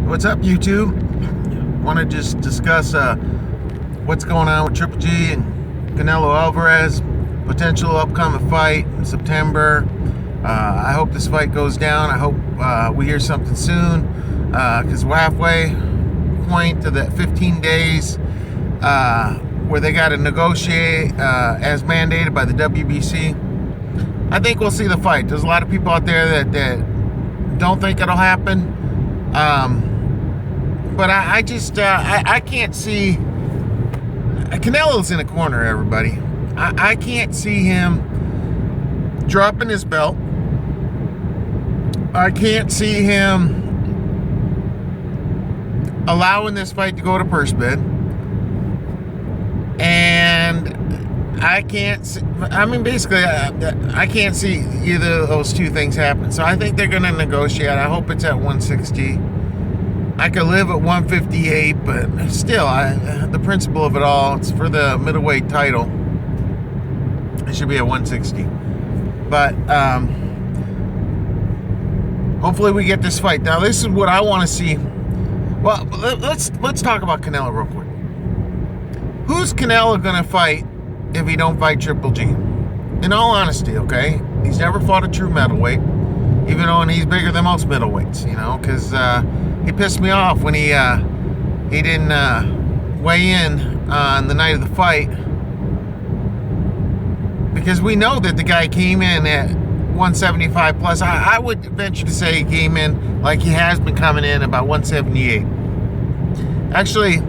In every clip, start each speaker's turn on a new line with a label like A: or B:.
A: What's up, YouTube? Want to just discuss what's going on with Triple G and Canelo Alvarez, potential upcoming fight in September. I hope this fight goes down. I hope we hear something soon, because we're halfway point to that 15 days where they got to negotiate as mandated by the WBC. I think we'll see the fight. There's a lot of people out there that don't think it'll happen. But I can't see. Canelo's in a corner, everybody. I can't see him dropping his belt. I can't see him allowing this fight to go to purse bid. And I can't see, basically, I can't see either of those two things happen. So I think they're going to negotiate. I hope it's at 160. I could live at 158, but still, the principle of it all, it's for the middleweight title. It should be at 160. But hopefully we get this fight. Now, this is what I want to see. Well, let's talk about Canelo real quick. Who's Canelo going to fight if he don't fight Triple G? In all honesty, okay? He's never fought a true middleweight, even though he's bigger than most middleweights, because he pissed me off when he didn't weigh in on the night of the fight, because we know that the guy came in at 175 plus. I would venture to say he came in like he has been coming in, about 178. Actually,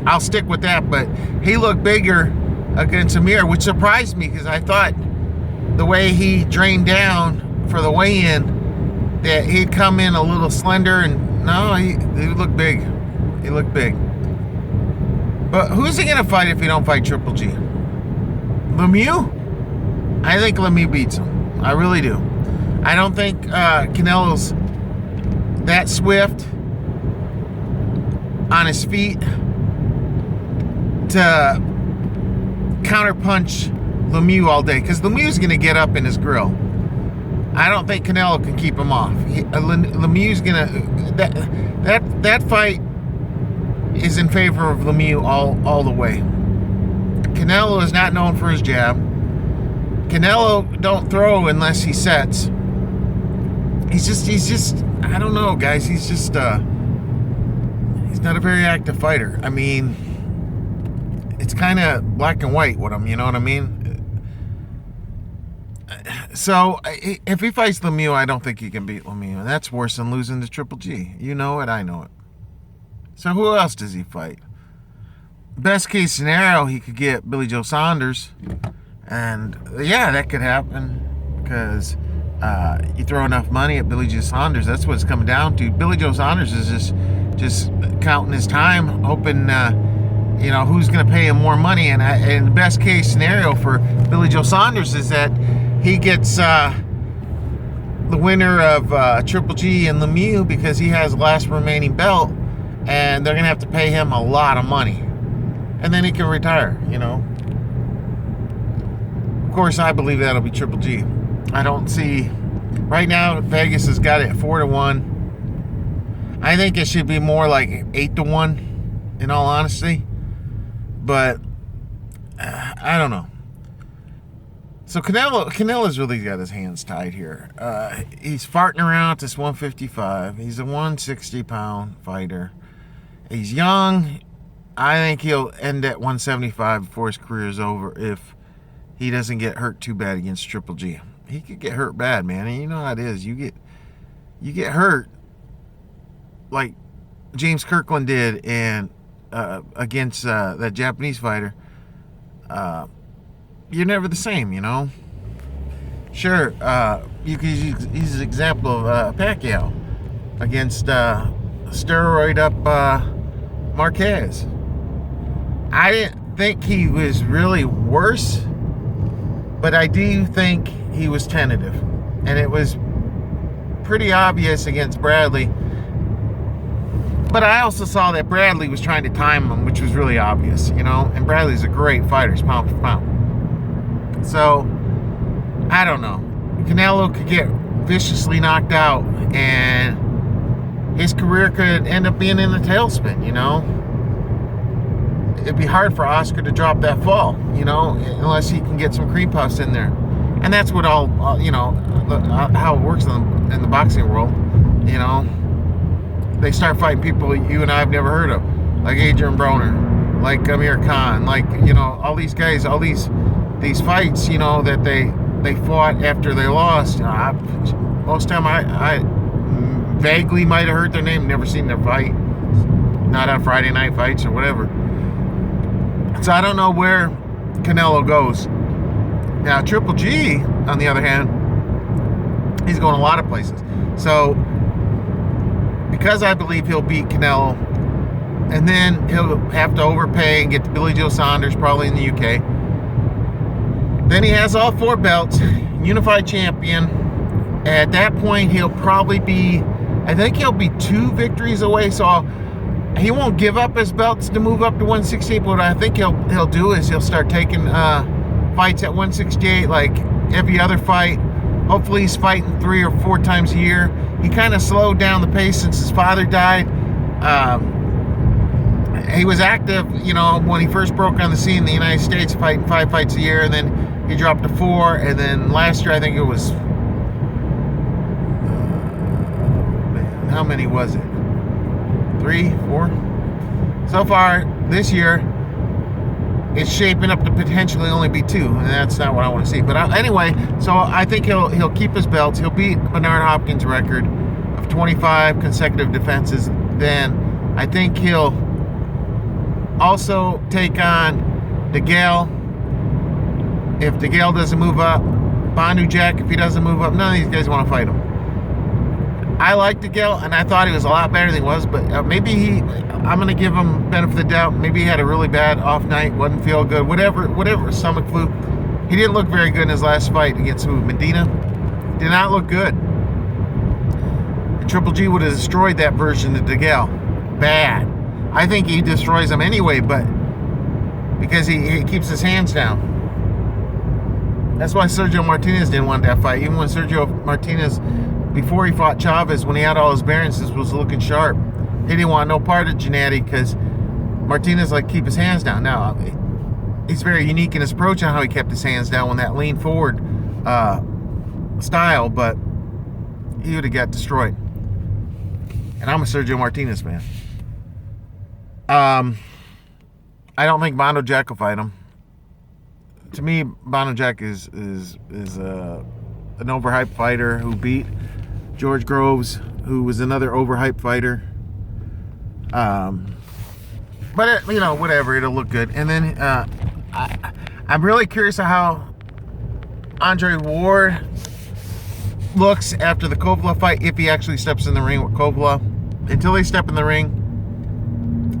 A: I'll stick with that, but he looked bigger against Amir, which surprised me, because I thought the way he drained down for the weigh-in that he'd come in a little slender, and no, he looked big. He looked big. But who's he gonna fight if he don't fight Triple G? Lemieux? I think Lemieux beats him. I really do. I don't think Canelo's that swift on his feet to counterpunch Lemieux all day, because Lemieux's going to get up in his grill. I don't think Canelo can keep him off. Lemieux's going to... That fight is in favor of Lemieux all the way. Canelo is not known for his jab. Canelo don't throw unless he sets. He's just I don't know, guys. He's just he's not a very active fighter. I mean, it's kind of black and white with him, you know what I mean? So if he fights Lemieux, I don't think he can beat Lemieux, and that's worse than losing to Triple G. You know it, I know it. So who else does he fight? Best case scenario, he could get Billy Joe Saunders. And yeah, that could happen, because you throw enough money at Billy Joe Saunders. That's what it's coming down to. Billy Joe Saunders is just counting his time, hoping who's going to pay him more money. And the best case scenario for Billy Joe Saunders is that he gets the winner of Triple G and Lemieux, because he has the last remaining belt, and they're going to have to pay him a lot of money, and then he can retire. Of course, I believe that'll be Triple G. I don't see... Right now, Vegas has got it at 4-1. I think it should be more like 8-1, in all honesty. But, I don't know. So Canelo's really got his hands tied here. He's farting around at this 155. He's a 160-pound fighter. He's young. I think he'll end at 175 before his career is over if he doesn't get hurt too bad against Triple G. He could get hurt bad, man. And you know how it is. You get hurt like James Kirkland did against that Japanese fighter. You're never the same, Sure, you could use an example of Pacquiao against steroid up Marquez. I didn't think he was really worse, but I do think he was tentative. And it was pretty obvious against Bradley. But I also saw that Bradley was trying to time him, which was really obvious, And Bradley's a great fighter. He's pound for pound. So, I don't know. Canelo could get viciously knocked out, and his career could end up being in a tailspin, you know. It'd be hard for Oscar to drop that fall, you know, unless he can get some cream puffs in there. And that's what you know, how it works in the boxing world, you know. They start fighting people you and I have never heard of, like Adrian Broner, like Amir Khan, like, you know, all these guys, all these fights, you know, that they fought after they lost. You know, most time I vaguely might have heard their name, never seen their fight, not on Friday night fights or whatever. So I don't know where Canelo goes. Now Triple G, on the other hand, he's going a lot of places. So because I believe he'll beat Canelo, and then he'll have to overpay and get to Billy Joe Saunders, probably in the UK. Then he has all 4 belts, unified champion. At that point, he'll probably be, I think he'll be 2 victories away. So he won't give up his belts to move up to 168. But what I think he'll do is he'll start taking fights at 168, like every other fight. Hopefully he's fighting 3 or 4 times a year. He kind of slowed down the pace since his father died. He was active, you know, when he first broke on the scene in the United States, fighting 5 fights a year, and then he dropped to 4, and then last year I think it was, how many was it? 3, 4? So far this year, it's shaping up to potentially only be 2, and that's not what I want to see. But anyway, so I think he'll keep his belts. He'll beat Bernard Hopkins' record of 25 consecutive defenses. Then I think he'll also take on DeGale. If DeGale doesn't move up, Bandu Jack, if he doesn't move up, none of these guys want to fight him. I like DeGale, and I thought he was a lot better than he was, but maybe I'm going to give him benefit of the doubt. Maybe he had a really bad off night, wasn't feel good, whatever, stomach flu. He didn't look very good in his last fight against Medina. Did not look good. And Triple G would have destroyed that version of DeGale. Bad. I think he destroys him anyway, but because he keeps his hands down. That's why Sergio Martinez didn't want that fight. Even when Sergio Martinez, before he fought Chavez, when he had all his bearings, was looking sharp, he didn't want no part of Gennady because Martinez like keep his hands down. Now, he's very unique in his approach on how he kept his hands down when that lean forward style, but he would have got destroyed. And I'm a Sergio Martinez fan. I don't think Bandu Jack will fight him. To me, Bandu Jack is an overhyped fighter who beat George Groves, who was another overhyped fighter. But you know, whatever, it'll look good. And then I'm really curious of how Andre Ward looks after the Kovalev fight, if he actually steps in the ring with Kovalev. Until they step in the ring,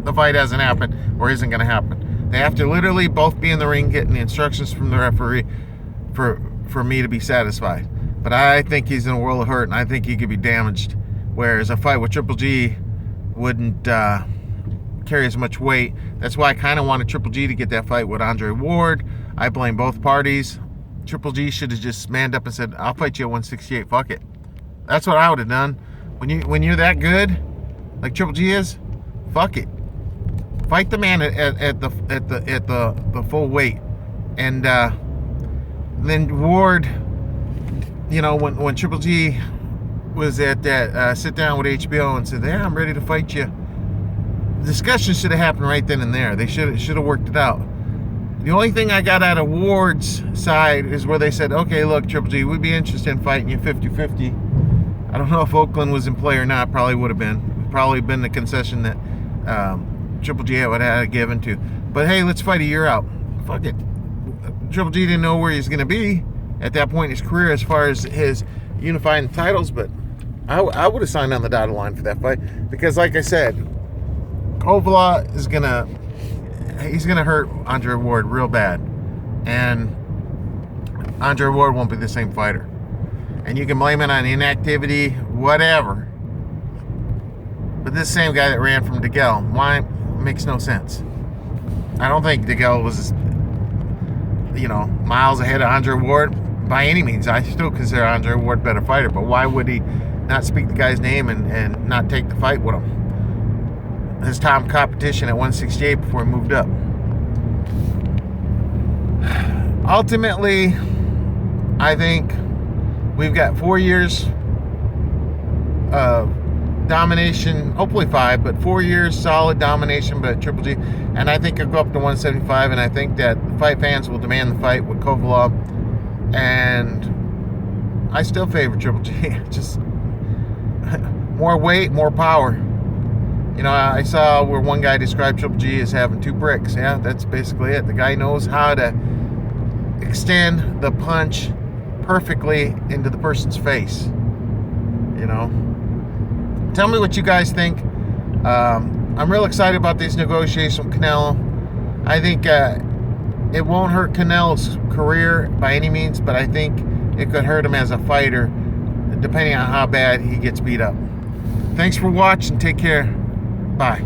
A: the fight hasn't happened, or isn't going to happen. They have to literally both be in the ring getting the instructions from the referee for me to be satisfied. But I think he's in a world of hurt, and I think he could be damaged. Whereas a fight with Triple G wouldn't carry as much weight. That's why I kind of wanted Triple G to get that fight with Andre Ward. I blame both parties. Triple G should have just manned up and said, "I'll fight you at 168. Fuck it." That's what I would have done. When you're that good, like Triple G is, fuck it. Fight the man at the full weight, and then Ward. You know, when Triple G was at that sit down with HBO and said, "Yeah, I'm ready to fight you," the discussion should have happened right then and there. They should have worked it out. The only thing I got out of Ward's side is where they said, "Okay, look, Triple G, we'd be interested in fighting you 50-50. I don't know if Oakland was in play or not. Probably would have been. Probably been the concession that Triple G would have given to. But hey, let's fight a year out. Fuck it. Triple G didn't know where he was going to be at that point in his career as far as his unifying titles, but I would have signed on the dotted line for that fight because, like I said, Kovalev is gonna hurt Andre Ward real bad, and Andre Ward won't be the same fighter. And you can blame it on inactivity, whatever. But this same guy that ran from DeGale, why? Makes no sense. I don't think DeGale was, miles ahead of Andre Ward by any means. I still consider Andre Ward a better fighter, but why would he not speak the guy's name and not take the fight with him. His top competition at 168 before he moved up. Ultimately, I think we've got 4 years of domination, hopefully 5, but 4 years solid domination by Triple G, and I think it'll go up to 175, and I think that the fight fans will demand the fight with Kovalov, and I still favor Triple G. Just more weight, more power. You know, I saw where one guy described Triple G as having 2 bricks. Yeah, that's basically it. The guy knows how to extend the punch perfectly into the person's face. You know, tell me what you guys think. I'm real excited about these negotiations with Canelo. I think it won't hurt Canelo's career by any means, but I think it could hurt him as a fighter, depending on how bad he gets beat up. Thanks for watching. Take care. Bye.